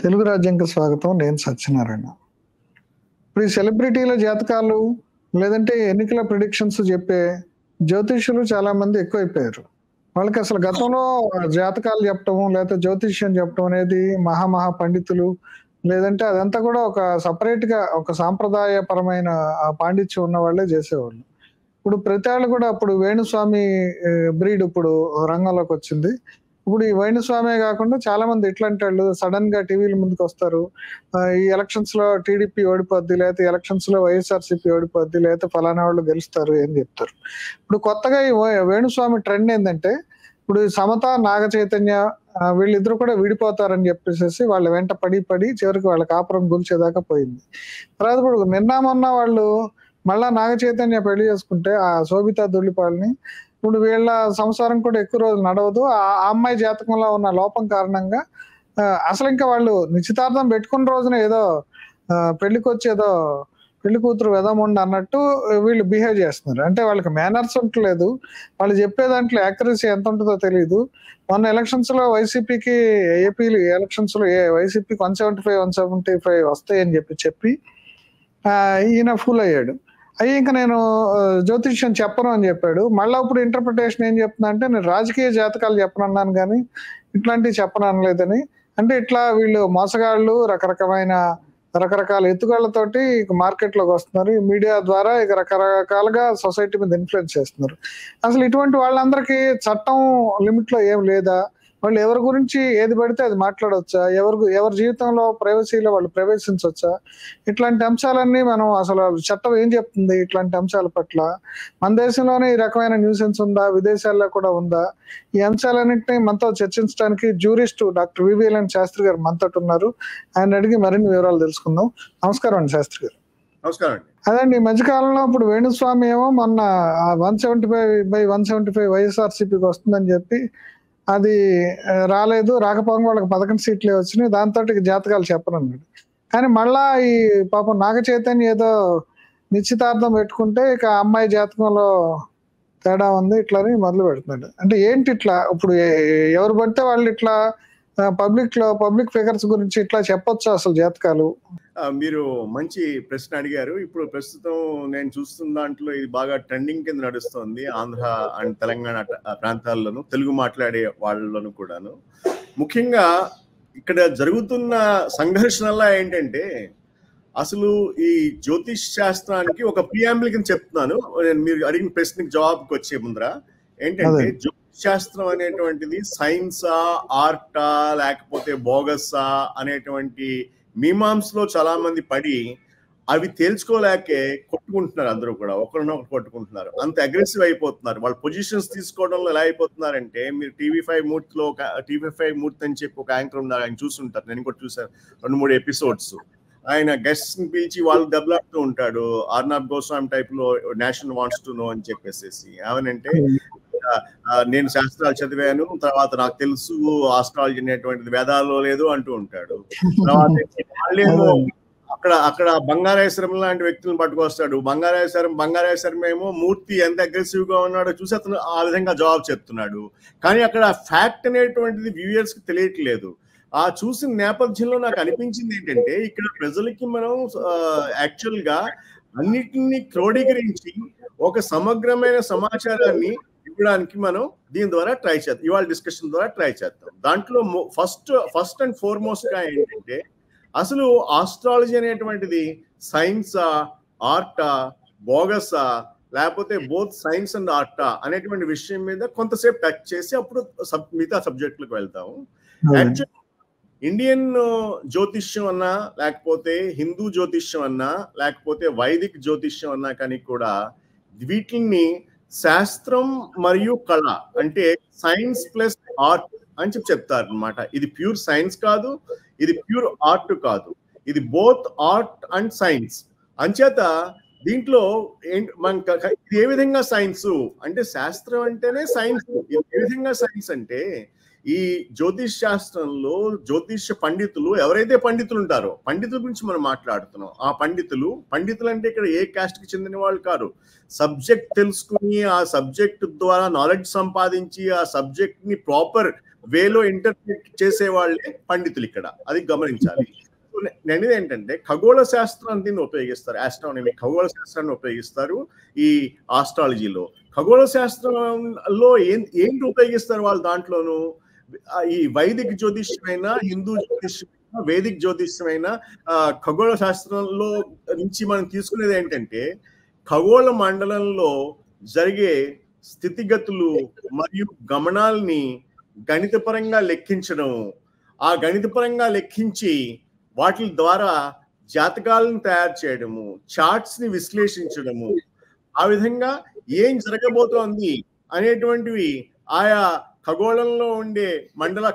తెలుగు రాజ్యంకి స్వాగతం. నేను సత్యనారాయణ. ఇప్పుడు ఈ సెలబ్రిటీల జాతకాలు లేదంటే ఎన్నికల ప్రిడిక్షన్స్ చెప్పే జ్యోతిష్యులు చాలా మంది ఎక్కువైపోయారు. వాళ్ళకి అసలు గతంలో జాతకాలు చెప్పటము లేకపోతే జ్యోతిష్యం చెప్పటం అనేది మహా పండితులు లేదంటే అదంతా కూడా ఒక సపరేట్ గా ఒక సాంప్రదాయపరమైన పాండిత్యం ఉన్న వాళ్ళే చేసేవాళ్ళు. ఇప్పుడు ప్రతి వాళ్ళు కూడా అప్పుడు వేణుస్వామి బ్రీడ్ ఇప్పుడు రంగంలోకి వచ్చింది. ఇప్పుడు ఈ వేణుస్వామే కాకుండా చాలా మంది ఇట్లాంటి వాళ్ళు సడన్ గా టీవీల ముందుకు వస్తారు. ఈ ఎలక్షన్స్ లో టీడీపీ ఓడిపోద్ది, లేకపోతే ఎలక్షన్స్ లో వైఎస్ఆర్సీపీ ఓడిపోద్ది, లేకపోతే ఫలానా వాళ్ళు గెలుస్తారు ఏం చెప్తారు. ఇప్పుడు కొత్తగా ఈ వేణుస్వామి ట్రెండ్ ఏంటంటే ఇప్పుడు సమత నాగ చైతన్య వీళ్ళిద్దరు కూడా విడిపోతారని చెప్పేసి వాళ్ళ వెంట పడి చివరికి వాళ్ళ కాపురం గుల్చేదాకా పోయింది. తర్వాత ఇప్పుడు నిన్న మొన్న వాళ్ళు మళ్ళా నాగ చైతన్య పెళ్లి చేసుకుంటే ఆ శోభితా దుల్లిపాలని ఇప్పుడు వీళ్ళ సంసారం కూడా ఎక్కువ రోజులు నడవదు. ఆ అమ్మాయి జాతకంలో ఉన్న లోపం కారణంగా అసలు ఇంకా వాళ్ళు నిశ్చితార్థం పెట్టుకున్న రోజున ఏదో పెళ్లికి వచ్చి ఏదో పెళ్లి కూతురు వెదముండ అన్నట్టు వీళ్ళు బిహేవ్ చేస్తున్నారు. అంటే వాళ్ళకి మేనర్స్ ఉండలేదు. వాళ్ళు చెప్పే దాంట్లో యాక్యురసీ ఎంత ఉంటుందో తెలియదు. మొన్న ఎలక్షన్స్ లో వైసీపీకి ఏపీ ఎలక్షన్స్ లో వైసీపీకి 175 వస్తాయని చెప్పి ఈయన ఫుల్ అయ్యాడు. అయ్యి ఇంకా నేను జ్యోతిష్యం చెప్పను అని చెప్పాడు. మళ్ళీ ఇప్పుడు ఇంటర్ప్రిటేషన్ ఏం చెప్తున్నా అంటే నేను రాజకీయ జాతకాలు చెప్పనన్నాను కానీ ఇట్లాంటివి చెప్పను అనలేదని. అంటే ఇట్లా వీళ్ళు మోసగాళ్ళు రకరకాల ఎత్తుగాళ్లతోటి మార్కెట్ లోకి వస్తున్నారు. ఈ మీడియా ద్వారా ఇక రకరకాలుగా సొసైటీ మీద ఇన్ఫ్లుయెన్స్ చేస్తున్నారు. అసలు ఇటువంటి వాళ్ళందరికీ చట్టం లిమిట్ లో ఏం లేదా? వాళ్ళు ఎవరి గురించి ఏది పడితే అది మాట్లాడవచ్చా? ఎవరి జీవితంలో ప్రైవసీలో వాళ్ళు ప్రవేశించవచ్చా? ఇట్లాంటి అంశాలన్నీ మనం అసలు చట్టం ఏం చెప్తుంది ఇట్లాంటి అంశాల పట్ల? మన దేశంలోనే ఈ రకమైన న్యూసెన్స్ ఉందా? విదేశాల్లో కూడా ఉందా? ఈ అంశాలన్నింటినీ మనతో చర్చించడానికి జూరిస్ట్ డాక్టర్ వివిఎల్ఎన్ శాస్త్రి గారు మనతో ఉన్నారు. ఆయన అడిగి మరిన్ని వివరాలు తెలుసుకుందాం. నమస్కారం అండి శాస్త్రి గారు. నమస్కారం అండి. అదండి ఈ మధ్యకాలంలో ఇప్పుడు వేణుస్వామి ఏమో మొన్న 175/175 వైఎస్ఆర్సీపీకి వస్తుందని చెప్పి అది రాలేదు. రాకపోగా వాళ్ళకి 11 సీట్లే వచ్చినాయి. దాంతో జాతకాలు చెప్పనన్నాడు. కానీ మళ్ళా ఈ పాపం నాగ చైతన్య ఏదో నిశ్చితార్థం పెట్టుకుంటే ఇక అమ్మాయి జాతకంలో తేడా ఉంది ఇట్లని మొదలు పెడుతున్నాడు. అంటే ఏంటి ఇట్లా ఇప్పుడు ఎవరు పడితే వాళ్ళు ఇట్లా పబ్లిక్ ఫిగర్స్ గురించి ఇట్లా చెప్పొచ్చు అసలు జాతకాలు? మీరు మంచి ప్రశ్న అడిగారు. ఇప్పుడు ప్రస్తుతం నేను చూస్తున్న దాంట్లో ఇది బాగా ట్రెండింగ్ కింద నడుస్తుంది. ఆంధ్ర అండ్ తెలంగాణ ప్రాంతాల్లోనూ తెలుగు మాట్లాడే వాళ్ళను కూడాను. ముఖ్యంగా ఇక్కడ జరుగుతున్న సంఘర్షణలా ఏంటంటే అసలు ఈ జ్యోతిష్ శాస్త్రానికి ఒక ప్రియాంబుల్ కింద చెప్తున్నాను. మీరు అడిగిన ప్రశ్నకి జవాబుకి వచ్చే ముందర ఏంటంటే జ్యోతిష్ శాస్త్రం అనేటువంటిది సైన్సా, ఆర్టా, లేకపోతే బోగస్సా అనేటువంటి మీమాంసలో చాలా మంది పడి అవి తేల్చుకోలేకే కొట్టుకుంటున్నారు. అందరూ కూడా ఒకరినొకరు కొట్టుకుంటున్నారు. అంత అగ్రెసివ్ అయిపోతున్నారు. వాళ్ళు పొజిషన్స్ తీసుకోవడంలో ఎలా అయిపోతున్నారంటే మీరు టీవీ5 మూర్తి అని చెప్పి ఒక యాంకర్ ఉన్నారు. ఆయన చూస్తుంటారు. నేను కూడా చూసాను 2-3 ఎపిసోడ్స్. ఆయన గెస్ట్ ని పిలిచి వాళ్ళు దెబ్బలాడుతూ ఉంటాడు. అర్నాబ్ గోస్వామి టైప్ లో నేషనల్ వాంట్స్ టు నో అని చెప్పేసి ఏమనంటే నేను శాస్త్రాలు చదివాను, తర్వాత నాకు తెలుసు ఆస్ట్రాలజీ అనేటువంటిది వేదాల్లో లేదు అంటూ ఉంటాడు. తర్వాత వాళ్ళేమో అక్కడ బంగారేశ్వరం లాంటి వ్యక్తులను పట్టుకొస్తాడు. బంగారేశ్వరం ఏమో మూర్తి ఎంత అగ్రెసివ్ గా ఉన్నాడో చూసి అతను ఆ విధంగా జవాబు చెప్తున్నాడు. కానీ అక్కడ ఫ్యాక్ట్ అనేటువంటిది వ్యూయర్స్ కి తెలియట్లేదు. ఆ చూసిన నేపథ్యంలో నాకు అనిపించింది ఏంటంటే ఇక్కడ ప్రజలకి మనం యాక్చువల్ గా అన్నిటిని క్రోడీకరించి ఒక సమగ్రమైన సమాచారాన్ని ఇవ్వడానికి మనం దీని ద్వారా ట్రై చేద్దాం. ఇవాళ డిస్కషన్ ద్వారా ట్రై చేద్దాం. దాంట్లో ఫస్ట్ అండ్ ఫార్మోస్ట్ గా ఏంటంటే అసలు ఆస్ట్రాలజీ అనేటువంటిది సైన్సా, ఆర్టా, బోగసా, లేకపోతే బోత్ సైన్స్ అండ్ ఆర్టా అనేటువంటి విషయం మీద కొంతసేపు టచ్ చేసి అప్పుడు మిగతా సబ్జెక్టులకు వెళ్తాము. యాక్చువల్ ఇండియన్ జ్యోతిష్యం అన్నా, లేకపోతే హిందూ జ్యోతిష్యం అన్నా, లేకపోతే వైదిక్ జ్యోతిష్యం అన్నా కానీ కూడా వీటిని శాస్త్రం మరియు కళ అంటే సైన్స్ ప్లస్ ఆర్ట్ అని చెప్తారు అనమాట. ఇది ప్యూర్ సైన్స్ కాదు, ఇది ప్యూర్ ఆర్ట్ కాదు, ఇది బోత్ ఆర్ట్ అండ్ సైన్స్. అంచేత దీంట్లో ఇది ఏ విధంగా సైన్స్ అంటే శాస్త్రం అంటేనే సైన్స్. ఏ విధంగా సైన్స్ అంటే ఈ జ్యోతిష్ శాస్త్రంలో జ్యోతిష పండితులు ఎవరైతే పండితులు ఉంటారో పండితుల గురించి మనం మాట్లాడుతున్నాం. ఆ పండితులు అంటే ఇక్కడ ఏ కాస్ట్ కి చెందిన వాళ్ళు కాదు. సబ్జెక్ట్ తెలుసుకుని ఆ సబ్జెక్ట్ ద్వారా నాలెడ్జ్ సంపాదించి ఆ సబ్జెక్ట్ ని ప్రాపర్ వేలో ఇంటర్ప్రిట్ చేసే వాళ్ళే పండితులు ఇక్కడ, అది గమనించాలి. నేను ఏంటంటే ఖగోళ శాస్త్రాన్ని ఉపయోగిస్తారు, ఆస్ట్రానమీ ఖగోళ శాస్త్రాన్ని ఉపయోగిస్తారు ఈ ఆస్ట్రాలజీలో. ఖగోళ శాస్త్రంలో ఏంటి ఉపయోగిస్తారు వాళ్ళు దాంట్లోనూ? ఈ వైదిక జ్యోతిష్యమైన, హిందూ జ్యోతిష్యమైన, వేదిక్ జ్యోతిష్యమైన ఖగోళ శాస్త్రంలో నుంచి మనం తీసుకునేది ఏంటంటే ఖగోళ మండలంలో జరిగే స్థితిగతులు మరియు గమనాల్ని గణితపరంగా లెక్కించడం, ఆ గణితపరంగా లెక్కించి వాటి ద్వారా జాతకాలను తయారు చేయడము, చార్ట్స్ ని విశ్లేషించడము, ఆ విధంగా ఏం జరగబోతోంది అనేటువంటివి ఆయా ఖగోళంలో ఉండే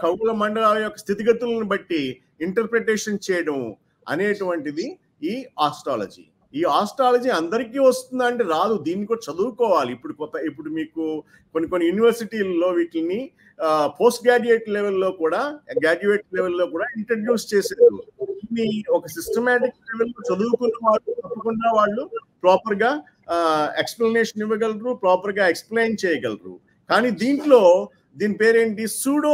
ఖగోళ మండలాల యొక్క స్థితిగతులను బట్టి ఇంటర్ప్రిటేషన్ చేయడం అనేటువంటిది ఈ ఆస్ట్రాలజీ. ఈ ఆస్ట్రాలజీ అందరికీ వస్తుందా అంటే రాదు, దీన్ని కూడా చదువుకోవాలి. ఇప్పుడు మీకు కొన్ని యూనివర్సిటీల్లో వీటిని పోస్ట్ గ్రాడ్యుయేట్ లెవెల్లో కూడా ఇంట్రడ్యూస్ చేశారు. దీన్ని ఒక సిస్టమేటిక్ లెవెల్లో చదువుకున్న వాళ్ళు తప్పకుండా వాళ్ళు ప్రాపర్ గా ఎక్స్ప్లెనేషన్ ఇవ్వగలరు, ప్రాపర్ గా ఎక్స్ప్లెయిన్ చేయగలరు. కానీ దీని పేరేంటి, సూడో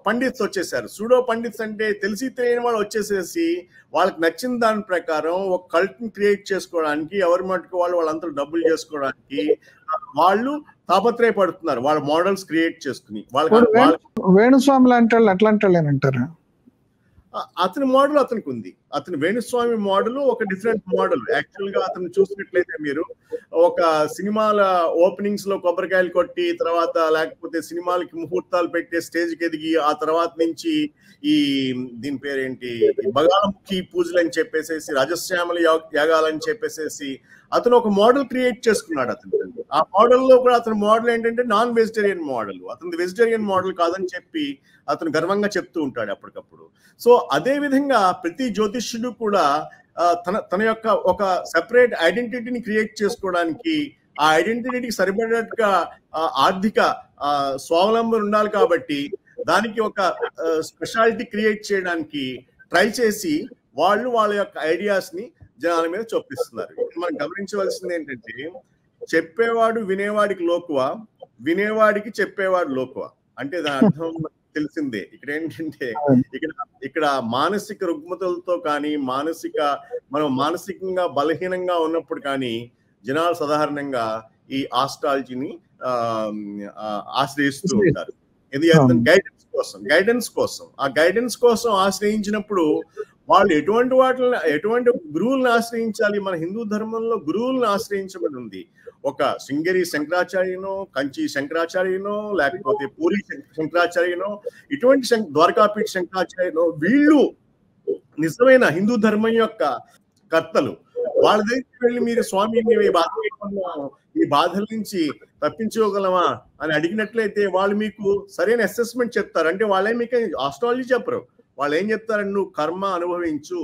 పండిట్స్ వచ్చేసారు. సూడో పండిట్స్ అంటే తెలిసి తెలియని వాళ్ళు వచ్చేసేసి వాళ్ళకి నచ్చిన దాని ప్రకారం ఒక కల్ట్ ని క్రియేట్ చేసుకోవడానికి, ఎవరి మటుకు వాళ్ళంతా డబ్బులు చేసుకోవడానికి వాళ్ళు తాపత్రయపడుతున్నారు, వాళ్ళ మోడల్స్ క్రియేట్ చేసుకుని. వేణుస్వామి లాంటి వాళ్ళు అట్లాంటి వాళ్ళు అంటారు. అతని మోడల్ అతనికి ఉంది. అతని వేణుస్వామి మోడల్ ఒక డిఫరెంట్ మోడల్. యాక్చువల్ గా అతను చూసినట్లయితే మీరు ఒక సినిమాల ఓపెనింగ్స్ లో కొబ్బరికాయలు కొట్టి, తర్వాత లేకపోతే సినిమాలకి ముహూర్తాలు పెట్టే స్టేజ్కి ఎదిగి, ఆ తర్వాత నుంచి దీని పేరేంటి బగాలముఖి పూజలు అని చెప్పేసేసి, రాజశ్యామల యాగాలని చెప్పేసేసి అతను ఒక మోడల్ క్రియేట్ చేసుకున్నాడు. ఆ మోడల్లో కూడా అతని మోడల్ ఏంటంటే నాన్ వెజిటేరియన్ మోడల్. అతని వెజిటేరియన్ మోడల్ కాదని చెప్పి అతను గర్వంగా చెప్తూ ఉంటాడు అప్పటికప్పుడు. సో అదే విధంగా ప్రతి జ్యోతిష్యుడు కూడా తన యొక్క ఒక సెపరేట్ ఐడెంటిటీని క్రియేట్ చేసుకోవడానికి, ఆ ఐడెంటిటీకి సరిపడేట్టుగా ఆర్థిక స్వావలంబన ఉండాలి. కాబట్టి దానికి ఒక స్పెషాలిటీ క్రియేట్ చేయడానికి ట్రై చేసి వాళ్ళ యొక్క ఐడియాస్ ని జనాల మీద చొప్పిస్తున్నారు. మనం గమనించవలసింది ఏంటంటే చెప్పేవాడు వినేవాడికి లోకువ, వినేవాడికి చెప్పేవాడు లోకువ. అంటే దాని అర్థం తెలిసిందే. ఇక్కడ ఏంటంటే ఇక్కడ మానసిక రుగ్మతలతో కానీ, మనం మానసికంగా బలహీనంగా ఉన్నప్పుడు కానీ జనాలు సాధారణంగా ఈ ఆస్ట్రాలజీని ఆశ్రయిస్తూ ఉంటారు. ఎందుకంటే గైడెన్స్ కోసం ఆ గైడెన్స్ కోసం ఆశ్రయించినప్పుడు వాళ్ళు ఎటువంటి గురువులను ఆశ్రయించాలి? మన హిందూ ధర్మంలో గురువులను ఆశ్రయించబడి ఉంది. ఒక శృంగేరి శంకరాచార్యనో, కంచి శంకరాచార్యనో, లేకపోతే పూరి శంకరాచార్యనో, ఇటువంటి ద్వారకాపీఠ శంకరాచార్యనో, వీళ్ళు నిజమైన హిందూ ధర్మం యొక్క కర్తలు. వాళ్ళ దగ్గరికి వెళ్ళి మీరు స్వామి ఈ బాధల నుంచి తప్పించుకోగలమా అని అడిగినట్లయితే వాళ్ళు మీకు సరైన అసెస్మెంట్ చెప్తారు. అంటే వాళ్ళే మీకు ఆస్ట్రాలజీ చెప్పరు. వాళ్ళు ఏం చెప్తారంటే నువ్వు కర్మ అనుభవించు,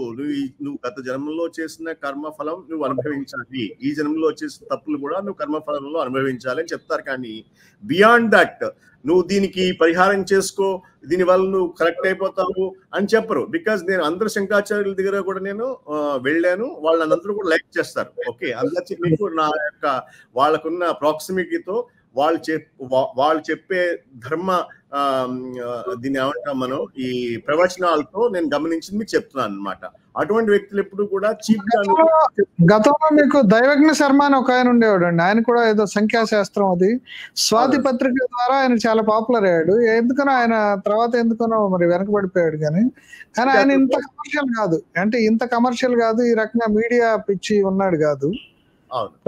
నువ్వు గత జన్మలో చేసిన కర్మ ఫలం నువ్వు అనుభవించాలి, ఈ జన్మలో చేసిన తప్పులు కూడా నువ్వు కర్మ ఫలంలో అనుభవించాలి అని చెప్తారు. కానీ బియాండ్ దట్ నువ్వు దీనికి పరిహారం చేసుకో, దీనివల్ల నువ్వు కరెక్ట్ అయిపోతావు అని చెప్పరు. బికాజ్ నేను అందరు శంకరాచార్యుల దగ్గర కూడా నేను వెళ్ళాను, వాళ్ళందరూ కూడా లైక్ చేస్తారు. ఓకే, అందరి మీకు నా యొక్క వాళ్ళకున్న ప్రాక్సిమిటీతో వాళ్ళు చెప్పే ధర్మ దీన్ని ఏమంటాం మనం ఈ ప్రవచనాలతో నేను గమనించింది మీకు చెప్తున్నాను అనమాట. అటువంటి వ్యక్తులు ఎప్పుడు కూడా చీప్ గా. గతంలో మీకు దైవజ్ఞ శర్మ అని ఒక ఆయన ఉండేవాడు అండి. ఆయన కూడా ఏదో సంఖ్యాశాస్త్రం అది స్వాతి పత్రిక ద్వారా ఆయన చాలా పాపులర్ అయ్యాడు. ఎందుకనో మరి వెనకబడిపోయాడు. కానీ ఆయన ఇంత కమర్షియల్ కాదు, అంటే ఇంత కమర్షియల్ కాదు, ఈ రకంగా మీడియా పిచ్చి ఉన్నాడు కాదు.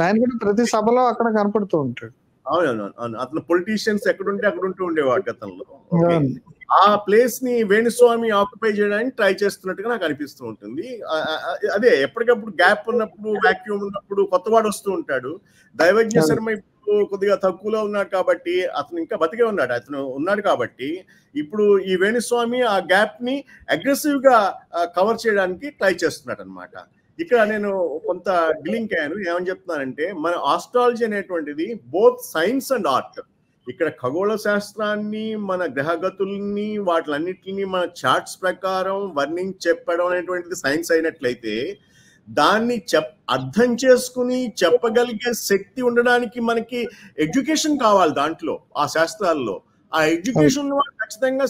ఆయన కూడా ప్రతి సభలో అక్కడ కనపడుతూ ఉంటాడు. అవును, అతను పొలిటీషియన్స్ ఎక్కడుంటే అక్కడ ఉండేవాడు గతంలో. ఆ ప్లేస్ ని వేణుస్వామి ఆక్యుపై చేయడానికి ట్రై చేస్తున్నట్టుగా నాకు అనిపిస్తూ ఉంటుంది. అదే ఎప్పటికప్పుడు గ్యాప్ ఉన్నప్పుడు, వాక్యూమ్ ఉన్నప్పుడు కొత్తవాడు వస్తూ ఉంటాడు. దైవజ్ఞ శర్మ ఇప్పుడు కొద్దిగా తక్కువలో ఉన్నాడు కాబట్టి అతను ఇంకా బతికే ఉన్నాడు కాబట్టి ఇప్పుడు ఈ వేణుస్వామి ఆ గ్యాప్ ని అగ్రెసివ్ గా కవర్ చేయడానికి ట్రై చేస్తున్నాడు అనమాట. ఇక్కడ నేను కొంత గిలింక్ అయ్యాను. ఏమని చెప్తున్నానంటే మన ఆస్ట్రాలజీ అనేటువంటిది బోత్ సైన్స్ అండ్ ఆర్ట్. ఇక్కడ ఖగోళ శాస్త్రాన్ని, మన గ్రహగతుల్ని, వాటిలన్నిటిని మన చార్ట్స్ ప్రకారం వర్ణించి చెప్పడం అనేటువంటిది సైన్స్ అయినట్లయితే, దాన్ని అర్థం చేసుకుని చెప్పగలిగే శక్తి ఉండడానికి మనకి ఎడ్యుకేషన్ కావాలి దాంట్లో, ఆ శాస్త్రాల్లో. ఆ ఎడ్యుకేషన్ ఉన్నవాడు ఖచ్చితంగా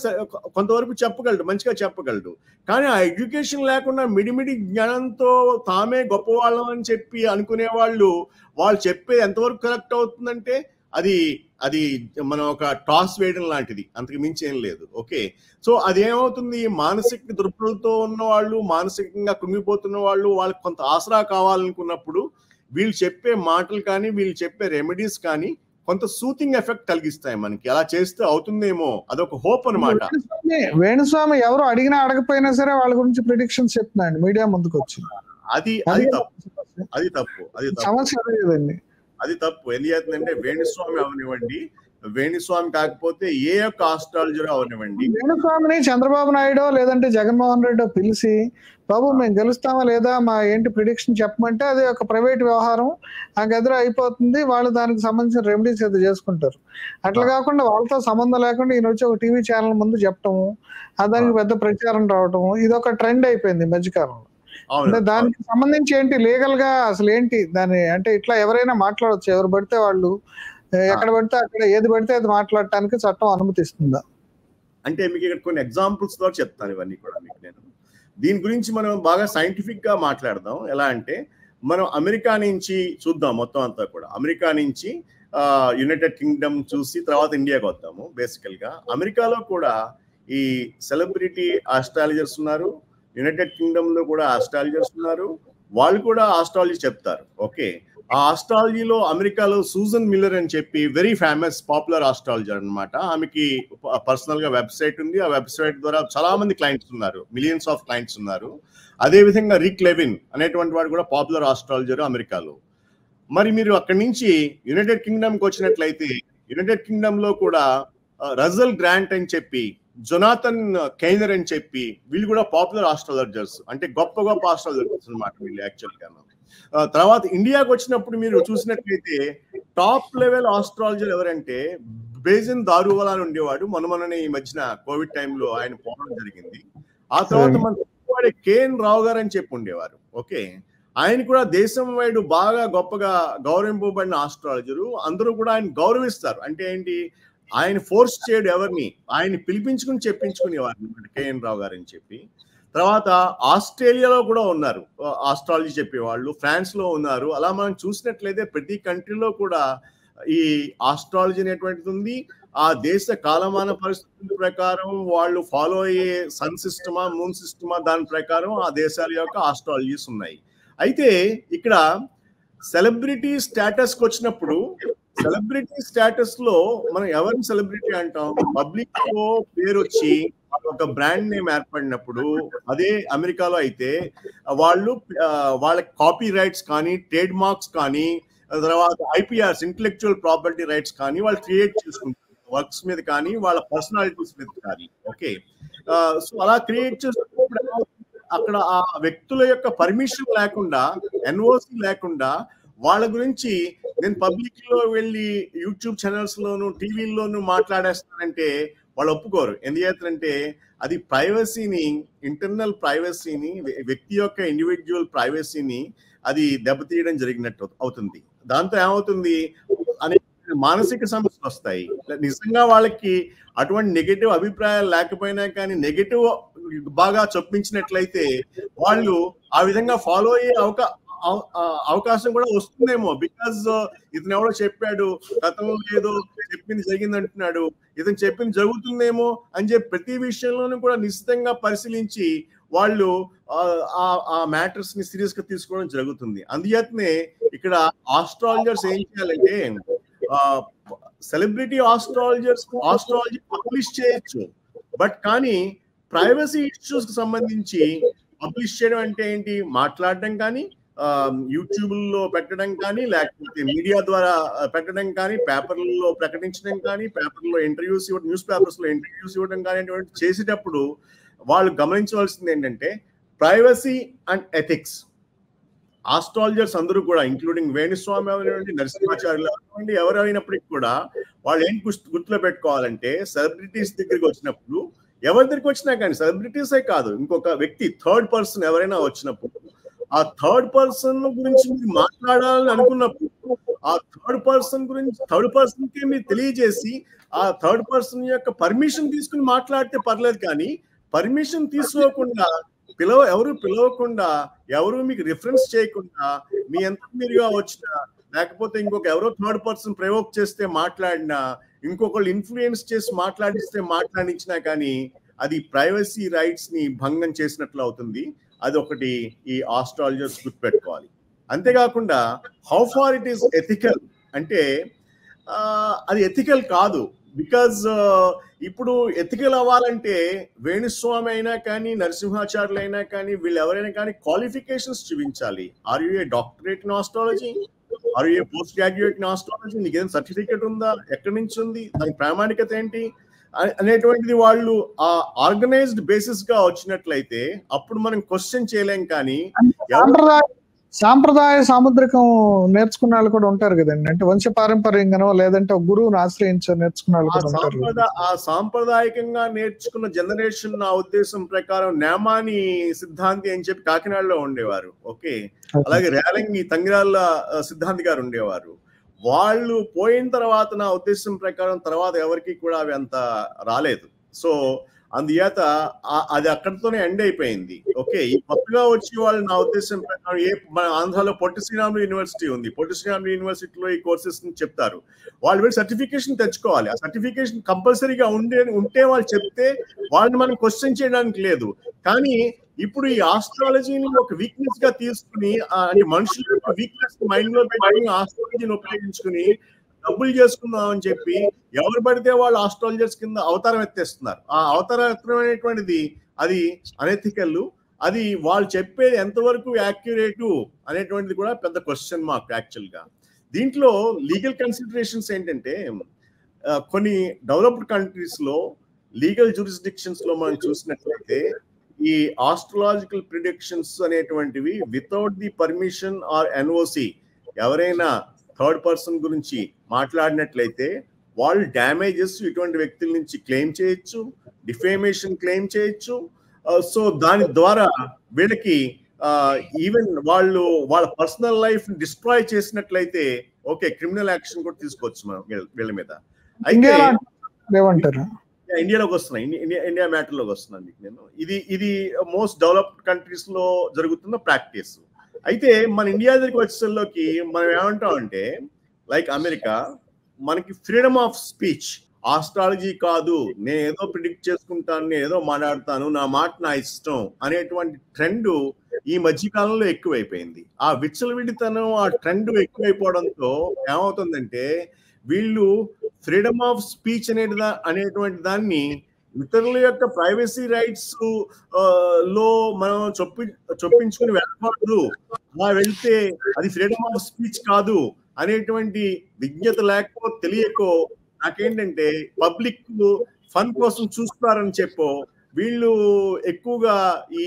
కొంతవరకు చెప్పగలడు, మంచిగా చెప్పగలడు. కానీ ఆ ఎడ్యుకేషన్ లేకుండా మిడిమిడి జ్ఞానంతో తామే గొప్పవాళ్ళం అని చెప్పి అనుకునే వాళ్ళు చెప్పేది ఎంతవరకు కరెక్ట్ అవుతుందంటే అది అది మనం ఒక టాస్ వేయడం లాంటిది, అంతకు మించి ఏం లేదు. ఓకే, సో అదేమవుతుంది, మానసిక దుర్బలతో ఉన్న వాళ్ళు, మానసికంగా కృంగిపోతున్న వాళ్ళు, వాళ్ళకి కొంత ఆసరా కావాలనుకున్నప్పుడు వీళ్ళు చెప్పే మాటలు కానీ వీళ్ళు చెప్పే రెమెడీస్ కానీ కొంత సూతింగ్ ఎఫెక్ట్ కలిగిస్తాయి మనకి. అలా చేస్తే అవుతుందేమో, అదొక హోప్ అనమాట. వేణుస్వామి ఎవరు అడిగినా అడగపోయినా సరే వాళ్ళ గురించి ప్రిడిక్షన్స్ చెప్తున్నాడు మీడియా ముందుకు వచ్చి. అది తప్పు సమస్య లేదండి, అది తప్పు. ఎందుకంటే వేణుస్వామి అవనివ్వండి, వేణుస్వామి కాకపోతే ఏ యొక్క ఆస్ట్రాలజర్ అవనివ్వండి, వేణుస్వామిని చంద్రబాబు నాయుడు లేదంటే జగన్మోహన్ రెడ్డి పిలిచి బాబు మేము గెలుస్తామా లేదా మా ఏంటి ప్రిడిక్షన్ చెప్పమంటే అది ఒక ప్రైవేట్ వ్యవహారం, ఆ గదిలో అయిపోతుంది, వాళ్ళు దానికి సంబంధించిన రెమెడీస్ ఏదో చేసుకుంటారు. అట్లా కాకుండా వాళ్ళతో సంబంధం లేకుండా ఈయన వచ్చి ఒక టీవీ ఛానల్ ముందు చెప్పటము, దానికి పెద్ద ప్రచారం రావటము, ఇది ఒక ట్రెండ్ అయిపోయింది ఈ మధ్యకాలంలో. అంటే దానికి సంబంధించి ఏంటి లీగల్ గా అసలు ఏంటి దాని అంటే ఇట్లా ఎవరైనా మాట్లాడవచ్చు, ఎవరు పడితే వాళ్ళు ఎక్కడ పడితే అక్కడ ఏది పడితే అది మాట్లాడటానికి చట్టం అనుమతిస్తుందా? అంటే మీకు ఇక్కడ కొన్ని ఎగ్జాంపుల్స్ ద్వారా చెప్తాను ఇవన్నీ కూడా మీకు. నేను దీని గురించి మనం బాగా సైంటిఫిక్ గా మాట్లాడదాం. ఎలా అంటే మనం అమెరికా నుంచి చూద్దాం, మొత్తం అంతా కూడా అమెరికా నుంచి యునైటెడ్ కింగ్డమ్ చూసి తర్వాత ఇండియాకి వద్దాము. బేసికల్ గా అమెరికాలో కూడా ఈ సెలబ్రిటీ ఆస్ట్రాలజర్స్ ఉన్నారు, యునైటెడ్ కింగ్డమ్ లో కూడా ఆస్ట్రాలజర్స్ ఉన్నారు, వాళ్ళు కూడా ఆస్ట్రాలజీ చెప్తారు. ఓకే, ఆ ఆస్ట్రాలజీలో అమెరికాలో సూజన్ మిల్లర్ అని చెప్పి వెరీ ఫేమస్ పాపులర్ ఆస్ట్రాలజర్ అనమాట. ఆమెకి పర్సనల్ గా వెబ్సైట్ ఉంది, ఆ వెబ్సైట్ ద్వారా చాలా మంది క్లయింట్స్ ఉన్నారు, మిలియన్స్ ఆఫ్ క్లయింట్స్ ఉన్నారు. అదే విధంగా రిక్ లెవిన్ అనేటువంటి వాడు కూడా పాపులర్ ఆస్ట్రాలజర్ అమెరికాలో. మరి మీరు అక్కడి నుంచి యునైటెడ్ కింగ్డమ్కి వచ్చినట్లయితే యునైటెడ్ కింగ్డమ్ లో కూడా రజల్ గ్రాంట్ అని చెప్పి, జొనాథన్ కెయినర్ అని చెప్పి, వీళ్ళు కూడా పాపులర్ ఆస్ట్రాలజర్స్, అంటే గొప్ప ఆస్ట్రాలజర్స్ అనమాట వీళ్ళు యాక్చువల్ గా. తర్వాత ఇండియాకి వచ్చినప్పుడు మీరు చూసినట్లయితే టాప్ లెవెల్ ఆస్ట్రాలజర్ ఎవరంటే బేజన్ దారువాలా ఉండేవాడు. మననే ఈ మధ్యన కోవిడ్ టైంలో ఆయన పోవడం జరిగింది. ఆ తర్వాత మన కేఎన్ రావు గారు అని చెప్పి ఉండేవారు. ఓకే, ఆయన కూడా దేశం వైడ్ బాగా గొప్పగా గౌరవింపబడిన ఆస్ట్రాలజరు. అందరూ కూడా ఆయన గౌరవిస్తారు. అంటే ఏంటి, ఆయన ఫోర్స్ చేయడు ఎవరిని, ఆయన పిలిపించుకుని చెప్పించుకునేవారు కేఎన్ రావు గారు అని చెప్పి. తర్వాత ఆస్ట్రేలియాలో కూడా ఉన్నారు ఆస్ట్రాలజీ చెప్పేవాళ్ళు, ఫ్రాన్స్ లో ఉన్నారు. అలా మనం చూసినట్లయితే ప్రతి కంట్రీలో కూడా ఈ ఆస్ట్రాలజీ అనేటువంటిది ఉంది. ఆ దేశ కాలమాన పరిస్థితుల ప్రకారం వాళ్ళు ఫాలో అయ్యే సన్ సిస్టమా మూన్ సిస్టమా దాని ప్రకారం ఆ దేశాల యొక్క ఆస్ట్రాలజీస్ ఉన్నాయి. అయితే ఇక్కడ సెలబ్రిటీ స్టేటస్ కి వచ్చినప్పుడు, సెలబ్రిటీ స్టేటస్ లో మనం ఎవరిని సెలబ్రిటీ అంటాం, పబ్లిక్ లో పేరు వచ్చి ఒక బ్రాండ్ నేమ్ ఏర్పడినప్పుడు, అదే అమెరికాలో అయితే వాళ్ళు వాళ్ళ కాపీ రైట్స్ కానీ ట్రేడ్ మార్క్స్ కానీ తర్వాత ఐపీఆర్స్ ఇంటెలెక్చువల్ ప్రాపర్టీ రైట్స్ కానీ వాళ్ళు క్రియేట్ చేసుకుంటారు వర్క్స్ మీద కానీ వాళ్ళ పర్సనాలిటీస్ మీద కానీ. ఓకే, సో అలా క్రియేట్ చేసుకున్నప్పుడు అక్కడ ఆ వ్యక్తుల యొక్క పర్మిషన్ లేకుండా, ఎన్ఓసి లేకుండా వాళ్ళ గురించి నేను పబ్లిక్ లో వెళ్ళి యూట్యూబ్ ఛానల్స్ లోను టీవీల్లోనూ మాట్లాడేస్తానంటే వాళ్ళు ఒప్పుకోరు. ఎందుకంటే అది ప్రైవసీని, ఇంటర్నల్ ప్రైవసీని, వ్యక్తి యొక్క ఇండివిజువల్ ప్రైవసీని అది దెబ్బతీయడం జరిగినట్టు అవుతుంది. దాంతో ఏమవుతుంది, అనే మానసిక సమస్యలు వస్తాయి. నిజంగా వాళ్ళకి అటువంటి నెగటివ్ అభిప్రాయాలు లేకపోయినా కానీ నెగటివ్ బాగా చొప్పించినట్లయితే వాళ్ళు ఆ విధంగా ఫాలో అయ్యే అవకాశం కూడా వస్తుందేమో. బికాజ్ ఇతను ఎవడో చెప్పాడు, గతంలో ఏదో చెప్పింది జరిగింది అంటున్నాడు, ఇతను చెప్పింది జరుగుతుందేమో అని చెప్పి ప్రతి విషయంలోనూ కూడా నిశ్చితంగా పరిశీలించి వాళ్ళు ఆ మ్యాటర్స్ ని సీరియస్ గా తీసుకోవడం జరుగుతుంది. అందుచేతనే ఇక్కడ ఆస్ట్రాలజర్స్ ఏం చేయాలంటే, సెలబ్రిటీ ఆస్ట్రాలజీ పబ్లిష్ చేయొచ్చు, బట్ కానీ ప్రైవసీ ఇష్యూస్ కి సంబంధించి పబ్లిష్ చేయడం అంటే ఏంటి, మాట్లాడడం కానీ యూట్యూబ్ లో పెట్టడం కానీ లేకపోతే మీడియా ద్వారా పెట్టడం కానీ పేపర్లలో ప్రకటించడం కానీ పేపర్లో ఇంటర్వ్యూస్ ఇవ్వడం, న్యూస్ పేపర్స్ లో ఇంటర్వ్యూస్ ఇవ్వడం కానీ చేసేటప్పుడు వాళ్ళు గమనించవలసింది ఏంటంటే ప్రైవసీ అండ్ ఎథిక్స్. ఆస్ట్రాలజర్స్ అందరూ కూడా ఇంక్లూడింగ్ వేణుస్వామి అవనివ్వండి, నరసింహాచార్యులు అవనివ్వండి, ఎవరైనప్పటికీ కూడా వాళ్ళు ఏం గుర్తులో పెట్టుకోవాలంటే సెలబ్రిటీస్ దగ్గరికి వచ్చినప్పుడు, ఎవరి దగ్గరికి వచ్చినా కానీ సెలబ్రిటీసే కాదు ఇంకొక వ్యక్తి థర్డ్ పర్సన్ ఎవరైనా వచ్చినప్పుడు ఆ థర్డ్ పర్సన్ గురించి మీరు మాట్లాడాలని అనుకున్నప్పుడు ఆ థర్డ్ పర్సన్ కి మీరు తెలియజేసి ఆ థర్డ్ పర్సన్ యొక్క పర్మిషన్ తీసుకుని మాట్లాడితే పర్లేదు, కానీ పర్మిషన్ తీసుకోకుండా ఎవరు పిలవకుండా, ఎవరు మీకు రిఫరెన్స్ చేయకుండా, మీ ఎంత మీరుగా వచ్చినా, లేకపోతే ఇంకొక ఎవరో థర్డ్ పర్సన్ ప్రవోక్ చేస్తే మాట్లాడినా, ఇంకొకళ్ళు ఇన్ఫ్లుయెన్స్ చేసి మాట్లాడించినా కానీ అది ప్రైవసీ రైట్స్ ని భంగం చేసినట్లు అవుతుంది. అది ఒకటి ఈ ఆస్ట్రాలజర్స్ గుర్తుపెట్టుకోవాలి. అంతేకాకుండా how far it is ethical అంటే అది ఎథికల్ కాదు. బికాజ్ ఇప్పుడు ఎథికల్ అవ్వాలంటే వేణుస్వామి అయినా కానీ, నరసింహాచార్యులు అయినా కానీ, వీళ్ళు ఎవరైనా కానీ క్వాలిఫికేషన్స్ చూపించాలి. Are you a doctorate in astrology, are you a post graduate in astrology, నీకు ఏదైనా సర్టిఫికేట్ ఉందా, ఎక్కడి నుంచి ఉంది, దాని ప్రామాణికత ఏంటి అనేటువంటిది వాళ్ళు ఆ ఆర్గనైజ్డ్ బేసిస్ గా వచ్చినట్లయితే అప్పుడు మనం క్వశ్చన్ చేయలేం. కానీ సాంప్రదాయ సాముద్రికం నేర్చుకున్న వాళ్ళు కూడా ఉంటారు కదండి, అంటే వంశ పారంపర్యంగానో లేదంటే ఒక గురువుని ఆశ్రయించో నేర్చుకున్న వాళ్ళు కూడా ఉంటారు. ఆ సాంప్రదాయకంగా నేర్చుకున్న జనరేషన్ నా ఉద్దేశం ప్రకారం నేమాని సిద్ధాంతి అని చెప్పి కాకినాడలో ఉండేవారు. ఓకే, అలాగే రేలంగి తంగిరాళ్ళ సిద్ధాంతి గారు ఉండేవారు. వాళ్ళు పోయిన తర్వాత నా ఉద్దేశం ప్రకారం తర్వాత ఎవరికి కూడా అవి అంత రాలేదు. సో అందుచేత అది అక్కడితోనే ఎండ్ అయిపోయింది. ఓకే, ఈ కొత్తగా వచ్చి వాళ్ళు నా ఉద్దేశం ప్రకారం మన ఆంధ్రాలో పొట్టి శ్రీరాములు యూనివర్సిటీ ఉంది, పొట్టి శ్రీరాములు యూనివర్సిటీలో ఈ కోర్సెస్ చెప్తారు. వాళ్ళు వెళ్ళి సర్టిఫికేషన్ తెచ్చుకోవాలి. ఆ సర్టిఫికేషన్ కంపల్సరీగా ఉంటే వాళ్ళు చెప్తే వాళ్ళని మనం క్వశ్చన్ చేయడానికి లేదు. కానీ ఇప్పుడు ఈ ఆస్ట్రాలజీని ఒక వీక్నెస్ గా తీసుకుని, అంటే మనుషుల యొక్క వీక్నెస్ మైండ్ లో పెట్టి ఆస్ట్రాలజీని ఉపయోగించుకుని డబ్బులు చేసుకుందాం అని చెప్పి ఎవరు పడితే వాళ్ళు ఆస్ట్రాలజర్స్ కింద అవతారం ఎత్తేస్తున్నారు. ఆ అవతారం ఎత్తడం అనేటువంటిది అది అనెథికల్. అది వాళ్ళు చెప్పేది ఎంతవరకు యాక్యురేటు అనేటువంటిది కూడా పెద్ద క్వశ్చన్ మార్క్ యాక్చువల్ గా. దీంట్లో లీగల్ కన్సిడరేషన్స్ ఏంటంటే కొన్ని డెవలప్డ్ కంట్రీస్ లో లీగల్ జ్యూరిస్డిక్షన్స్ లో మనం చూసినట్లయితే ఈ ఆస్ట్రాలజికల్ ప్రిడిక్షన్స్ అనేటువంటివి without the permission or NOC ఎవరైనా థర్డ్ పర్సన్ గురించి మాట్లాడినట్లయితే వాళ్ళు డ్యామేజెస్ ఇటువంటి వ్యక్తుల నుంచి క్లెయిమ్ చేయొచ్చు, డిఫేమేషన్ క్లెయిమ్ చేయొచ్చు. సో దాని ద్వారా వీళ్ళకి ఈవెన్ వాళ్ళ పర్సనల్ లైఫ్ డిస్ట్రాయ్ చేసినట్లయితే ఓకే క్రిమినల్ యాక్షన్ కూడా తీసుకోవచ్చు మనం వీళ్ళ మీద. అయితే ఇండియాలోకి వస్తున్నాయి, ఇండియా మ్యాటర్లోకి వస్తున్నాను మీకు నేను. ఇది మోస్ట్ డెవలప్డ్ కంట్రీస్ లో జరుగుతున్న ప్రాక్టీస్. అయితే మన ఇండియా దగ్గరికి వచ్చేసరికి మనం ఏమంటాం అంటే లైక్ అమెరికా, మనకి ఫ్రీడమ్ ఆఫ్ స్పీచ్, ఆస్ట్రాలజీ కాదు, నేను ఏదో ప్రిడిక్ట్ చేసుకుంటాను, నేను ఏదో మాట్లాడతాను, నా మాట నా ఇష్టం అనేటువంటి ట్రెండ్ ఈ మధ్యకాలంలో ఎక్కువైపోయింది. ఆ విచ్చలవిడితనం, ఆ ట్రెండ్ ఎక్కువైపోవడంతో ఏమవుతుందంటే వీళ్ళు ఫ్రీడమ్ ఆఫ్ స్పీచ్ అనేటువంటి దాన్ని ఇతరుల యొక్క ప్రైవసీ రైట్స్ లో మనం చొప్పించుకుని వెళ్ళకూడదు, అలా వెళ్తే అది ఫ్రీడమ్ ఆఫ్ స్పీచ్ కాదు అనేటువంటి విజ్ఞత లేకో తెలియకో నాకేంటంటే పబ్లిక్ ఫన్ కోసం చూస్తున్నారని చెప్పో వీళ్ళు ఎక్కువగా ఈ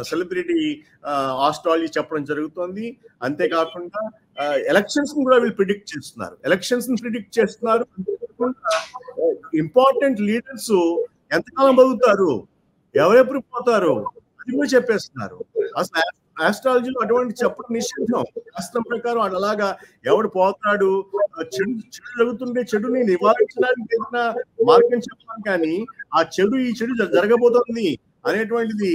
సెలబ్రిటీ ఆస్ట్రాలజీ చెప్పడం జరుగుతుంది. అంతేకాకుండా ఎలక్షన్స్ కూడా వీళ్ళు ప్రిడిక్ట్ చేస్తున్నారు. ఇంపార్టెంట్ లీడర్స్ ఎంతకాలం బతుకుతారు, ఎవరెప్పుడు పోతారు అది కూడా చెప్పేస్తున్నారు. అసలు ఆస్ట్రాలజీలో అటువంటి చెప్పడం నిషిద్ధం. శాస్త్రం ప్రకారం అలాగా ఎవడు పోతాడు, చెడు జరుగుతుంటే చెడుని నివారించడానికి ఏదైనా మార్గం చెప్పాలి, కానీ ఈ చెడు జరగబోతోంది అనేటువంటిది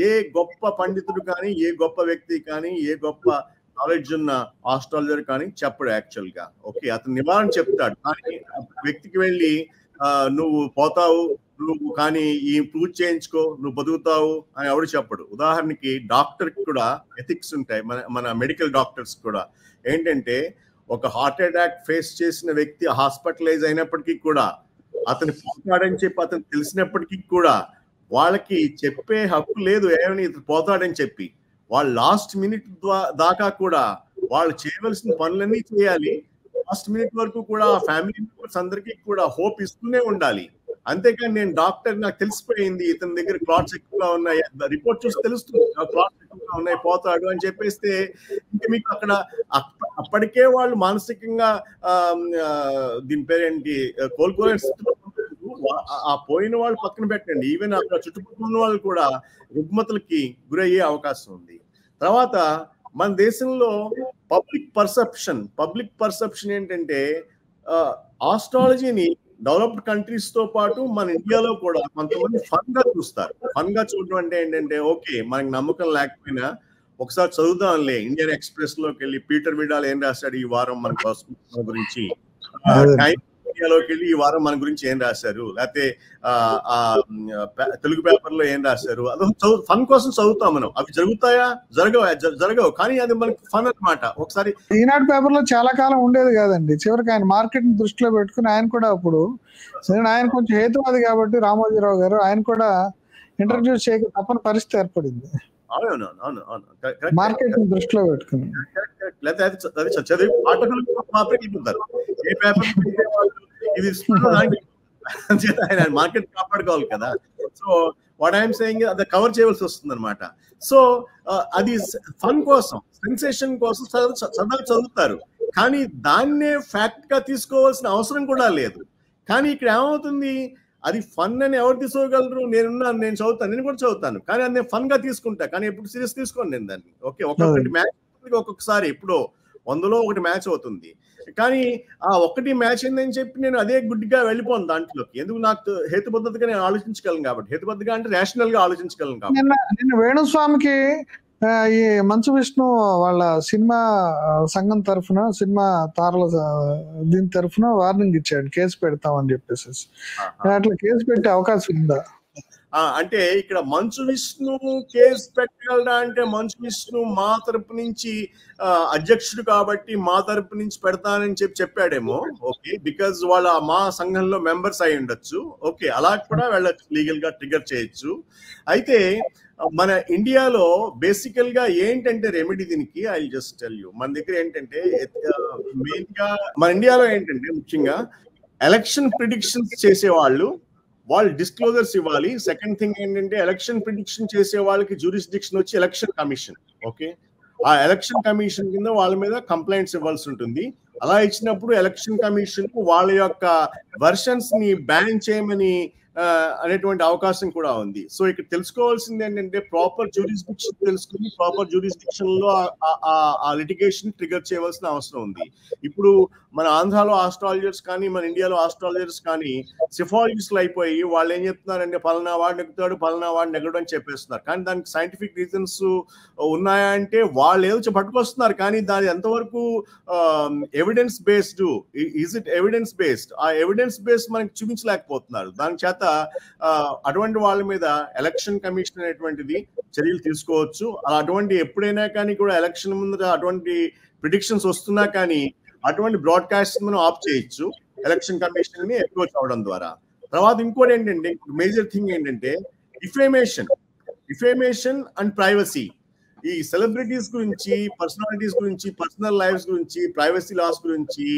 ఏ గొప్ప పండితుడు కానీ, ఏ గొప్ప వ్యక్తి కానీ, ఏ గొప్ప నాలెడ్జ్ ఉన్న ఆస్ట్రాలజర్ కానీ చెప్పడు యాక్చువల్ గా. ఓకే, అతను నివారణ చెప్తాడు, కానీ వ్యక్తికి వెళ్ళి నువ్వు పోతావు, నువ్వు కానీ ఈ పూజ చేయించుకో, నువ్వు బతుకుతావు అని ఎవడు చెప్పడు. ఉదాహరణకి డాక్టర్ కూడా ఎథిక్స్ ఉంటాయి. మన మెడికల్ డాక్టర్స్ కూడా ఏంటంటే ఒక హార్ట్ అటాక్ ఫేస్ చేసిన వ్యక్తి హాస్పిటలైజ్ అయినప్పటికీ కూడా, అతను పోతాడని చెప్పి అతను తెలిసినప్పటికీ కూడా వాళ్ళకి చెప్పే హక్కు లేదు ఏమని ఇతను పోతాడని చెప్పి. వాళ్ళు లాస్ట్ మినిట్ దాకా కూడా వాళ్ళు చేయవలసిన పనులన్నీ చేయాలి. లాస్ట్ మినిట్ వరకు కూడా ఫ్యామిలీ మెంబర్స్ అందరికీ కూడా హోప్ ఇస్తూనే ఉండాలి. అంతేకాని నేను డాక్టర్, నాకు తెలిసిపోయింది ఇతని దగ్గర క్లాట్స్ ఎక్కువగా ఉన్నాయి, రిపోర్ట్ చూసి తెలుస్తుంది క్లాట్స్ ఎక్కువగా ఉన్నాయి, పోతాడు అని చెప్పేస్తే ఇంకా మీకు అక్కడ అప్పటికే వాళ్ళు మానసికంగా దీని పేరేంటి కోలుకోలేని స్థితిలో ఆ పోయిన వాళ్ళు పక్కన పెట్టండి, ఈవెన్ అక్కడ చుట్టుపక్కల ఉన్న వాళ్ళు కూడా రుగ్మతలకి గురయ్యే అవకాశం ఉంది. తర్వాత మన దేశంలో పబ్లిక్ పర్సెప్షన్ ఏంటంటే ఆస్ట్రాలజీని డెవలప్డ్ కంట్రీస్ తో పాటు మన ఇండియాలో కూడా కొంతమంది ఫన్ గా చూస్తారు. ఫన్ గా చూడడం అంటే ఏంటంటే, ఓకే మనకి నమ్మకం లేకపోయినా ఒకసారి చదువుదాంలే, ఇండియన్ ఎక్స్ప్రెస్ లోకి వెళ్ళి పీటర్ విడాల్ ఏం రాశాడు ఈ వారం మన కోసం మన గురించి, టైమ్ ఇండియాలోకి వెళ్ళి ఈ వారం మన గురించి ఏం రాశారు, లేకపోతే తెలుగు పేపర్ లో ఏం రాశారు, అదో ఫన్ కోసం చదువుతాం మనం. అవి జరుగుతాయా? జరగవు, కానీ అది మనకి ఫన్ అన్నమాట. ఒకసారి ఈనాడు పేపర్ లో చాలా కాలం ఉండేది కాదండి, చివరికి ఆయన మార్కెట్ ని దృష్టిలో పెట్టుకుని ఆయన కూడా అప్పుడు ఆయన కొంచెం హేతువాది కాబట్టి రామోజీరావు గారు ఆయన కూడా ఇంట్రడ్యూస్ చేయక తప్పని పరిస్థితి ఏర్పడింది మార్కెట్ ని దృష్టిలో పెట్టుకుని. చదివి పాఠకులు మాత్రమే ఇప్పుతారు ఏ పేపర్ ఇది ఆయన మార్కెట్ కాపాడుకోవాలి కదా. సో వాట్ ఐఎమ్ సేయింగ్ అది కవర్ చేయవలసి వస్తుంది అనమాట. సో అది ఫన్ కోసం, సెన్సేషన్ కోసం చదువుతారు, కానీ దాన్నే ఫ్యాక్ట్ గా తీసుకోవాల్సిన అవసరం కూడా లేదు. కానీ ఇక్కడ ఏమవుతుంది, అది ఫన్ అని ఎవరు తీసుకోగలరు? నేనున్నాను, నేను చదువుతాను, నేను కూడా చదువుతాను, కానీ అది నేను ఫన్ గా తీసుకుంటా, కానీ ఎప్పుడు సీరియస్ తీసుకోండి నేను దాన్ని. ఓకే, ఒక్కొక్కటి మ్యాచ్ ఒక్కొక్కసారి ఎప్పుడో 100లో 1 మ్యాచ్ అవుతుంది, కానీ ఆ ఒక్కటి మ్యాచ్ అయిందని చెప్పి నేను అదే గుడ్డిగా వెళ్ళిపోను దాంట్లోకి. ఎందుకు? నాకు హేతుబద్ధతగా నేను ఆలోచించగలను కాబట్టి, హేతుబద్ధంగా అంటే రేషనల్ గా ఆలోచించగలను కాబట్టి. నిన్న వేణుస్వామికి ఈ మంచు విష్ణు వాళ్ళ సినిమా సంఘం తరఫున, సినిమా తారల దీని తరఫున వార్నింగ్ ఇచ్చాడు, కేసు పెడతామని చెప్పేసి. అట్లా కేసు పెట్టే అవకాశం ఉందా? అంటే ఇక్కడ మంచు విష్ణు కేసు పెట్టగలరా అంటే, మంచు విష్ణు మా తరపు నుంచి అధ్యక్షుడు కాబట్టి మా తరపు నుంచి పెడతానని చెప్పాడేమో. ఓకే, బికాజ్ వాళ్ళ మా సంఘంలో మెంబర్స్ అయి ఉండొచ్చు. ఓకే, అలా కూడా వెళ్ళచ్చు, లీగల్ గా ట్రిగర్ చేయొచ్చు. అయితే మన ఇండియాలో బేసికల్ గా ఏంటంటే రెమెడీ దీనికి, ఐ జస్ట్ టెల్ యూ, మన దగ్గర ఏంటంటే మెయిన్ గా మన ఇండియాలో ఏంటంటే ముఖ్యంగా ఎలక్షన్ ప్రిడిక్షన్స్ చేసేవాళ్ళు వాళ్ళు డిస్క్లోజర్స్ ఇవ్వాలి. సెకండ్ థింగ్ ఏంటంటే ఎలక్షన్ ప్రిడిక్షన్ చేసే వాళ్ళకి జ్యూరిస్డిక్షన్ వచ్చి ఎలక్షన్ కమిషన్. ఓకే, ఆ ఎలక్షన్ కమిషన్ కింద వాళ్ళ మీద కంప్లైంట్స్ ఇవ్వాల్సి ఉంటుంది. అలా ఇచ్చినప్పుడు ఎలక్షన్ కమిషన్ వాళ్ళ యొక్క వర్షన్స్ ని బ్యాన్ చేయమని అనేటువంటి అవకాశం కూడా ఉంది. సో ఇక్కడ తెలుసుకోవాల్సింది ఏంటంటే ప్రాపర్ జ్యూరిస్డిక్షన్ తెలుసుకుని ప్రాపర్ జ్యూరిస్డిక్షన్ లో ఆ లిటిగేషన్ ట్రిగర్ చేయవలసిన అవసరం ఉంది. ఇప్పుడు మన ఆంధ్రాలో ఆస్ట్రాలజర్స్ కానీ మన ఇండియాలో ఆస్ట్రాలజర్స్ కానీ సిఫాలజిస్టులు అయిపోయి వాళ్ళు ఏం చెప్తున్నారంటే పలానా వాడు నెగ్గుతాడు, పలానా వాడు నెగ్గడు అని చెప్పేస్తున్నారు. కానీ దానికి సైంటిఫిక్ రీజన్స్ ఉన్నాయా అంటే వాళ్ళు ఏదో పట్టుకొస్తున్నారు, కానీ దాని ఎంతవరకు evidence based, is it evidence based? ఆ ఎవిడెన్స్ బేస్డ్ మనకి చూపించలేకపోతున్నారు. దాని చేత అటువంటి వాళ్ళ మీద ఎలక్షన్ కమిషన్ అనేటువంటిది చర్యలు తీసుకోవచ్చు. అటువంటి ఎప్పుడైనా కానీ కూడా ఎలక్షన్ ముందు అటువంటి ప్రిడిక్షన్స్ వస్తున్నా కానీ అటువంటి బ్రాడ్కాస్ట్ మనం ఆఫ్ చేయొచ్చు ఎలక్షన్ కమిషన్ ని అప్రోచ్ అవడం ద్వారా. తర్వాత ఇంకోటి ఏంటంటే, మేజర్ థింగ్ ఏంటంటే డిఫేమేషన్ అండ్ ప్రైవసీ. ఈ సెలబ్రిటీస్ గురించి, పర్సనాలిటీస్ గురించి, పర్సనల్ లైఫ్స్ గురించి, ప్రైవసీ లాస్ గురించి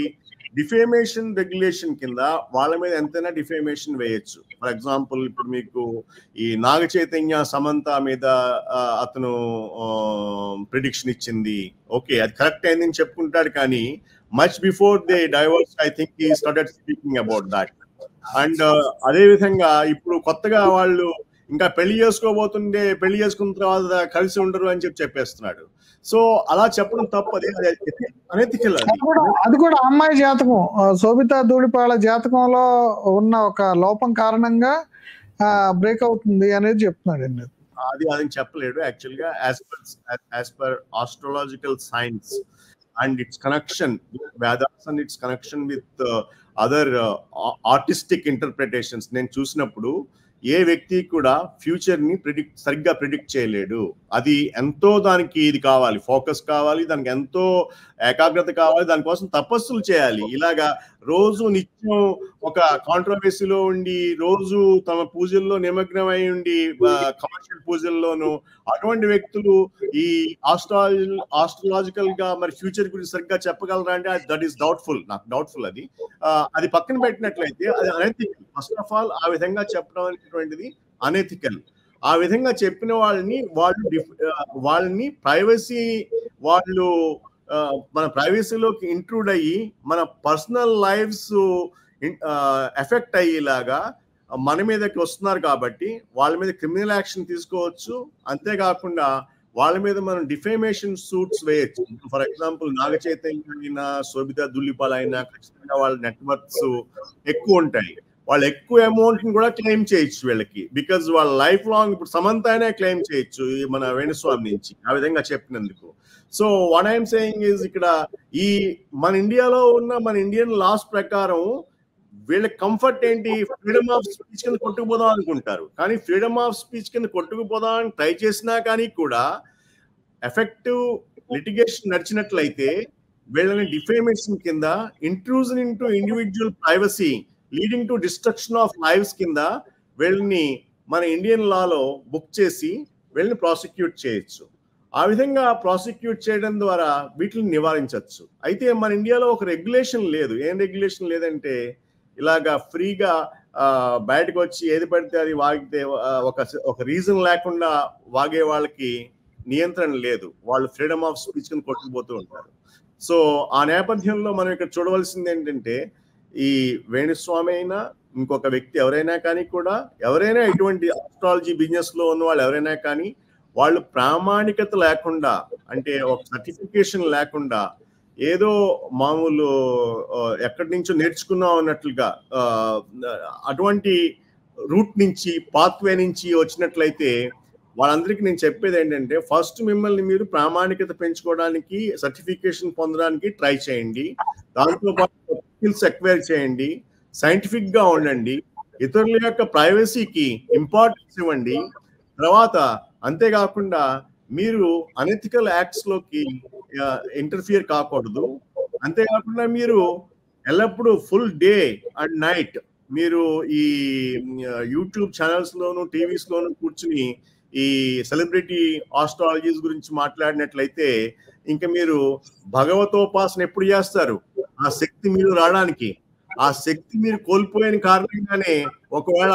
డిఫేమేషన్ రెగ్యులేషన్ కింద వాళ్ళ మీద ఎంతైనా డిఫేమేషన్ వేయచ్చు. ఫర్ ఎగ్జాంపుల్ ఇప్పుడు మీకు ఈ నాగ చైతన్య సమంత మీద అతను ప్రిడిక్షన్ ఇచ్చింది, ఓకే అది కరెక్ట్ అయిందని చెప్పుకుంటాడు, కానీ much before they divorce I think he started speaking about that. And అదే విధంగా ఇప్పుడు కొత్తగా వాళ్ళు ఇంకా పెళ్లి చేసుకోబోతుండే పెళ్లి చేసుకున్న తర్వాత కలిసి ఉండరు అని చెప్పేస్తున్నాడు. సో అలా చెప్పడం తప్పు, అనెథికల్. అది కూడా అమ్మాయి జాతకం, శోభితా ధూళిపాళ జాతకంలో ఉన్న ఒక లోపం కారణంగా బ్రేక్ అవుతుంది అనేది చెప్తున్నాడు. అది చెప్పలేడు యాక్చువల్ గా. As per astrological science and its connection with Vedas and its connection with other artistic interpretations, నేను చూసినప్పుడు ఏ వ్యక్తి కూడా ఫ్యూచర్ ని సరిగ్గా ప్రిడిక్ట్ చేయలేడు. అది ఎంతో దానికి ఇది కావాలి, ఫోకస్ కావాలి, దానికి ఎంతో ఏకాగ్రత కావాలి, దానికోసం తపస్సులు చేయాలి. ఇలాగా రోజు నిత్యం ఒక కాంట్రవర్సీలో ఉండి రోజు తమ పూజల్లో నిమగ్నమై ఉండి కమర్షియల్ పూజల్లోనూ అటువంటి వ్యక్తులు ఈ ఆస్ట్రాలజికల్ గా మరి ఫ్యూచర్ గురించి సరిగ్గా చెప్పగలరా అంటే దట్ ఈస్ డౌట్ఫుల్. నాకు డౌట్ఫుల్. అది పక్కన పెట్టినట్లయితే అది అనెథికల్. ఫస్ట్ ఆఫ్ ఆల్ ఆ విధంగా చెప్పడం అనేటువంటిది అనెథికల్. ఆ విధంగా చెప్పిన వాళ్ళని ప్రైవసీ వాళ్ళు మన ప్రైవసీలోకి ఇంట్రూడ్ అయ్యి మన పర్సనల్ లైఫ్స్ ఎఫెక్ట్ అయ్యేలాగా మన మీదకి వస్తున్నారు కాబట్టి వాళ్ళ మీద క్రిమినల్ యాక్షన్ తీసుకోవచ్చు. అంతేకాకుండా వాళ్ళ మీద మనం డిఫేమేషన్ సూట్స్ వేయచ్చు. ఫర్ ఎగ్జాంపుల్ నాగ చైతన్య అయినా, శోభితా ధుళిపాల అయినా ఖచ్చితంగా వాళ్ళ నెట్వర్క్స్ ఎక్కువ ఉంటాయి. వాళ్ళు ఎక్కువ అమౌంట్ ని కూడా క్లెయిమ్ చేయొచ్చు వీళ్ళకి, బికాజ్ వాళ్ళ లైఫ్ లాంగ్ ఇప్పుడు సమంత అయినా క్లెయిమ్ చేయొచ్చు మన వేణుస్వామి నుంచి ఆ విధంగా చెప్పినందుకు. So what I'm saying is, ఇక్కడ ఈ మన ఇండియాలో ఉన్న మన ఇండియన్ లాస్ ప్రకారం వీళ్ళ కంఫర్ట్ ఏంటి, ఫ్రీడమ్ ఆఫ్ స్పీచ్ కింద కొట్టుకుపోదాం అనుకుంటారు. కానీ ఫ్రీడమ్ ఆఫ్ స్పీచ్ కింద కొట్టుకుపోదాం అని ట్రై చేసినా కానీ కూడా ఎఫెక్టివ్ లిటిగేషన్ నడిచినట్లయితే వీళ్ళని డిఫేమేషన్ కింద, intrusion into individual privacy leading to destruction of lives కింద వీళ్ళని మన ఇండియన్ లాలో బుక్ చేసి వీళ్ళని ప్రాసిక్యూట్ చేయొచ్చు. ఆ విధంగా ప్రాసిక్యూట్ చేయడం ద్వారా వీటిని నివారించవచ్చు. అయితే మన ఇండియాలో ఒక రెగ్యులేషన్ లేదు. ఏం రెగ్యులేషన్ లేదంటే, ఇలాగా ఫ్రీగా బయటకు వచ్చి ఏది పడితే అది వాగితే ఒక రీజన్ లేకుండా వాగే వాళ్ళకి నియంత్రణ లేదు. వాళ్ళు ఫ్రీడమ్ ఆఫ్ స్పీచ్ కింద కొట్టుకుపోతూ ఉంటారు. సో ఆ నేపథ్యంలో మనం ఇక్కడ చూడవలసింది ఏంటంటే, ఈ వేణుస్వామి అయినా ఇంకొక వ్యక్తి ఎవరైనా కానీ కూడా, ఎవరైనా ఇటువంటి ఆస్ట్రాలజీ బిజినెస్ లో ఉన్న వాళ్ళు ఎవరైనా కానీ, వాళ్ళు ప్రామాణికత లేకుండా, అంటే ఒక సర్టిఫికేషన్ లేకుండా, ఏదో మామూలు ఎక్కడి నుంచో నేర్చుకున్నాం అన్నట్లుగా అటువంటి రూట్ నుంచి, పాత్వే నుంచి వచ్చినట్లయితే వాళ్ళందరికీ నేను చెప్పేది ఏంటంటే, ఫస్ట్ మిమ్మల్ని మీరు ప్రామాణికత పెంచుకోవడానికి, సర్టిఫికేషన్ పొందడానికి ట్రై చేయండి. దాంతో పాటు స్కిల్స్ ఎక్వైర్ చేయండి, సైంటిఫిక్ గా ఉండండి, ఇతరుల యొక్క ప్రైవసీకి ఇంపార్టెన్స్ ఇవ్వండి. తర్వాత అంతేకాకుండా మీరు అనెథికల్ యాక్ట్స్ లోకి ఇంటర్ఫియర్ కాకూడదు. అంతేకాకుండా మీరు ఎల్లప్పుడూ ఫుల్ డే అండ్ నైట్ మీరు ఈ యూట్యూబ్ ఛానల్స్ లోను, టీవీస్ లోను కూర్చుని ఈ సెలబ్రిటీ ఆస్ట్రాలజీస్ గురించి మాట్లాడినట్లయితే ఇంకా మీరు భగవతోపాసన ఎప్పుడు చేస్తారు? ఆ శక్తి మీరు రావడానికి, ఆ శక్తి మీరు కోల్పోయిన కారణంగానే ఒకవేళ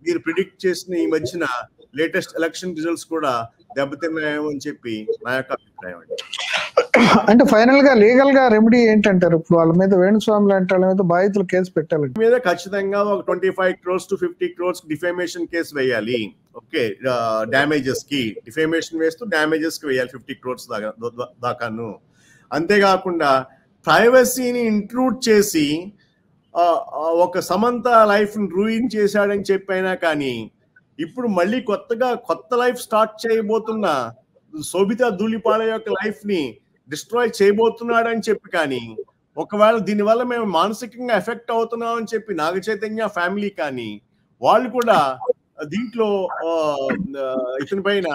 మీరు ప్రిడిక్ట్ చేసిన ఈ మధ్యన లేటెస్ట్ ఎలక్షన్ రిజల్ట్స్ కూడా దెబ్బతిన్నాయేమో అని చెప్పి నా యొక్క అభిప్రాయం అండి. అంటే ఫైనల్ గా లీగల్ గా రెమెడీ ఏంటంటారు? ఇప్పుడు వాళ్ళ మీద, వేణుస్వామి లాంటి వాళ్ళ మీద బాధితులు కేసు పెట్టాలి మీద ఖచ్చితంగా ఒక 25 crores to 50 crores defamation case వేయాలి. ఓకే, డ్యామేజెస్ కి డిఫేమేషన్ వేస్తూ డ్యామేజెస్ కి వేయాలి 50 crores దాకాను. అంతేకాకుండా ప్రైవసీని ఇంట్రూడ్ చేసి ఒక సమంత లైఫ్ రూయిన్ చేశాడని చెప్పైనా కానీ, ఇప్పుడు మళ్ళీ కొత్త లైఫ్ స్టార్ట్ చేయబోతున్న శోభితా ధూళిపాల యొక్క లైఫ్ ని డిస్ట్రాయ్ చేయబోతున్నాడని చెప్పి కానీ, ఒకవేళ దీనివల్ల మేము మానసికంగా ఎఫెక్ట్ అవుతున్నాం అని చెప్పి నాగ చైతన్య ఫ్యామిలీ కానీ, వాళ్ళు కూడా దీంట్లో ఇతని పైన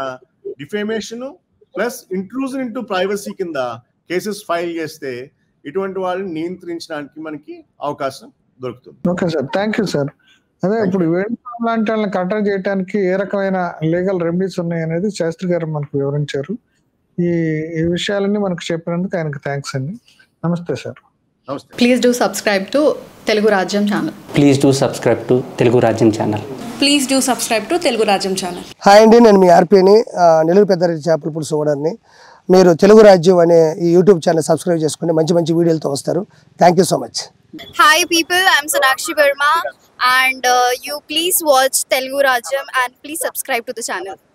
defamation plus intrusion into privacy కింద కేసెస్ ఫైల్ చేస్తే ఇటువంటి వాళ్ళని నియంత్రించడానికి మనకి అవకాశం దొరుకుతుంది. Okay sir, thank you sir. అదే ఇప్పుడు వేణుస్వామి లాంటి వాళ్ళని కట్టడి చేయడానికి ఏ రకమైన లీగల్ రెమెడీస్ ఉన్నాయి అనేది శాస్త్రి గారు మనకు వివరించారు. ఈ విషయాలన్నీ మనకు చెప్పినందుకు ఆయనకు థ్యాంక్స్ అండి. నమస్తే సార్. నమస్తే. Please do subscribe to Telugu Rajyam channel. Please do subscribe to Telugu Rajyam channel. Please do subscribe to Telugu Rajyam channel. Hi అండి, నేను మీ ఆర్పీని, నెల్లూరు పెద్దారెడ్డి చేపల పులుసు ఓనర్ని. మీరు తెలుగు రాజ్యం అనే ఈ యూట్యూబ్ ఛానల్ సబ్స్క్రైబ్ చేసుకుని మంచి వీడియోలతో వస్తారు. Thank you so much. Hi people, I'm Sonakshi Verma and you please watch Telugu Rajyam and please subscribe to the channel.